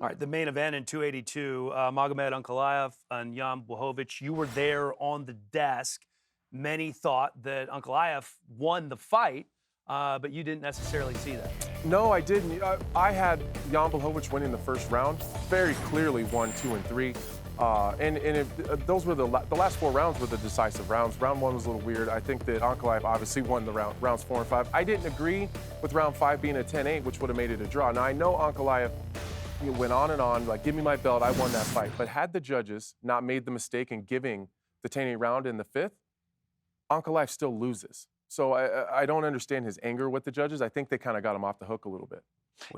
All right, the main event in 282, Magomed Ankalaev and Jan Blachowicz. You were there on the desk. Many thought that Ankalaev won the fight, but you didn't necessarily see that. No, I didn't. I had Jan Blachowicz winning the first round. Very clearly 1, 2, and 3. Those were the last 4 rounds were the decisive rounds. Round 1 was a little weird. I think that Ankalaev obviously won the rounds 4 and 5. I didn't agree with round 5 being a 10-8, which would have made it a draw. Now I know Ankalaev went on and on, like, give me my belt, I won that fight. But had the judges not made the mistake in giving the 10-8 round in the 5th, Ankalaev still loses. So I don't understand his anger with the judges. I think they kind of got him off the hook a little bit.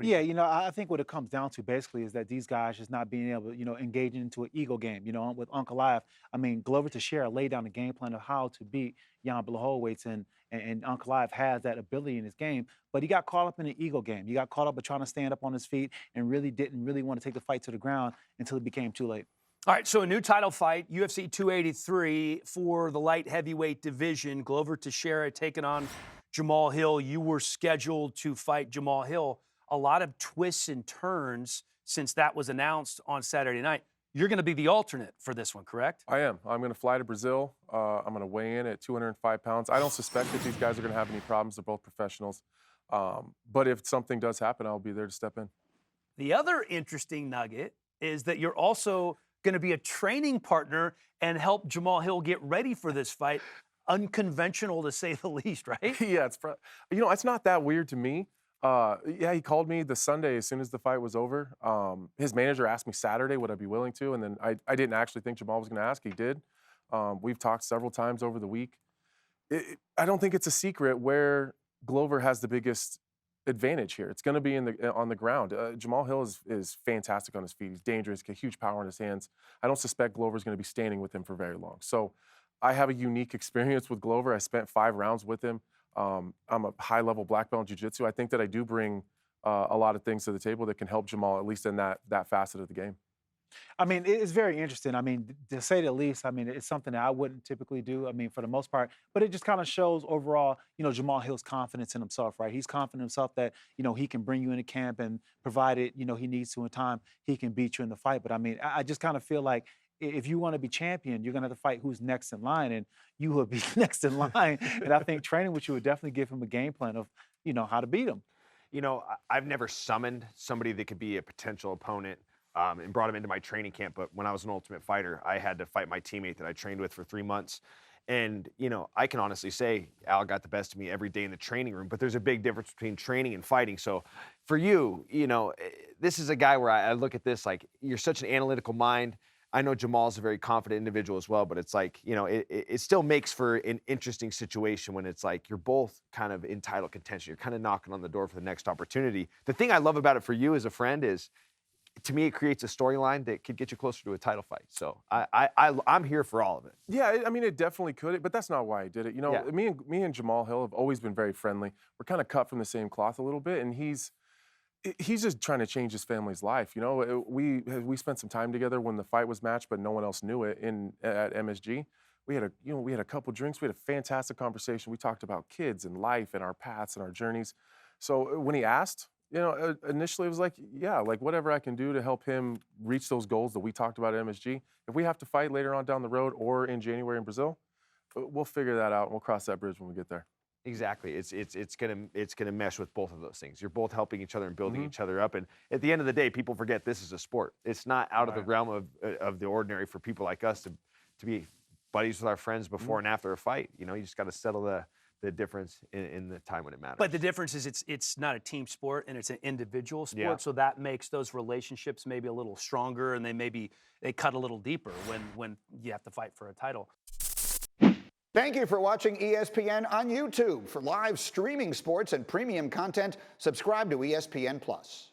Yeah, I think what it comes down to basically is that these guys just not being able to, engage into an ego game. With Ankalaev, I mean, Glover Teixeira laid down a game plan of how to beat Jan Blachowicz, and Ankalaev has that ability in his game, but he got caught up in an ego game. He got caught up with trying to stand up on his feet and really didn't want to take the fight to the ground until it became too late. All right, so a new title fight, UFC 283 for the light heavyweight division. Glover Teixeira taking on Jamahal Hill. You were scheduled to fight Jamahal Hill. A lot of twists and turns since that was announced on Saturday night. You're going to be the alternate for this one, correct? I am. I'm going to fly to Brazil. I'm going to weigh in at 205 pounds. I don't suspect that these guys are going to have any problems. They're both professionals. But if something does happen, I'll be there to step in. The other interesting nugget is that you're also going to be a training partner and help Jamahal Hill get ready for this fight. Unconventional, to say the least, right? Yeah, it's not that weird to me. Yeah, he called me the Sunday as soon as the fight was over. His manager asked me Saturday would I be willing to, and then I didn't actually think Jamahal was going to ask. He did. We've talked several times over the week. I don't think it's a secret where Glover has the biggest advantage here. It's going to be on the ground. Jamahal Hill is fantastic on his feet. He's dangerous, got huge power in his hands. I don't suspect Glover's going to be standing with him for very long. So I have a unique experience with Glover. I spent 5 rounds with him. I'm a high-level black belt in jiu-jitsu. I think that I do bring a lot of things to the table that can help Jamahal, at least in that facet of the game. I mean, it's very interesting. I mean, to say the least, I mean, it's something that I wouldn't typically do, I mean, for the most part. But it just kind of shows overall, Jamahal Hill's confidence in himself, right? He's confident in himself that, he can bring you into camp and provided, he needs to in time, he can beat you in the fight. But, I mean, I just kind of feel like if you want to be champion, you're going to have to fight who's next in line, and you will be next in line. And I think training with you would definitely give him a game plan of, how to beat him. I've never summoned somebody that could be a potential opponent and brought him into my training camp. But when I was an Ultimate Fighter, I had to fight my teammate that I trained with for 3 months. And, I can honestly say Al got the best of me every day in the training room, but there's a big difference between training and fighting. So for you, this is a guy where I look at this like you're such an analytical mind. I know Jamal's a very confident individual as well, but it's like, it still makes for an interesting situation when it's like you're both kind of in title contention. You're kind of knocking on the door for the next opportunity. The thing I love about it for you as a friend is, to me, it creates a storyline that could get you closer to a title fight. So I'm here for all of it. Yeah, I mean, it definitely could, but that's not why I did it. Yeah. Me and Jamahal Hill have always been very friendly. We're kind of cut from the same cloth a little bit, and he's just trying to change his family's life. We spent some time together when the fight was matched, but no one else knew it at MSG. We had a couple drinks. We had a fantastic conversation. We talked about kids and life and our paths and our journeys. So when he asked, initially it was like, yeah, like whatever I can do to help him reach those goals that we talked about at MSG. If we have to fight later on down the road or in January in Brazil, we'll figure that out and we'll cross that bridge when we get there. Exactly. It's gonna mesh with both of those things. You're both helping each other and building each other up. And at the end of the day, people forget this is a sport. It's not out of the realm of the ordinary for people like us to be buddies with our friends before and after a fight. You just got to settle the difference in the time when it matters. But the difference is it's not a team sport and it's an individual sport, Yeah. so that makes those relationships maybe a little stronger, and they cut a little deeper when you have to fight for a title. Thank you for watching ESPN on YouTube. For live streaming sports and premium content, subscribe to ESPN+.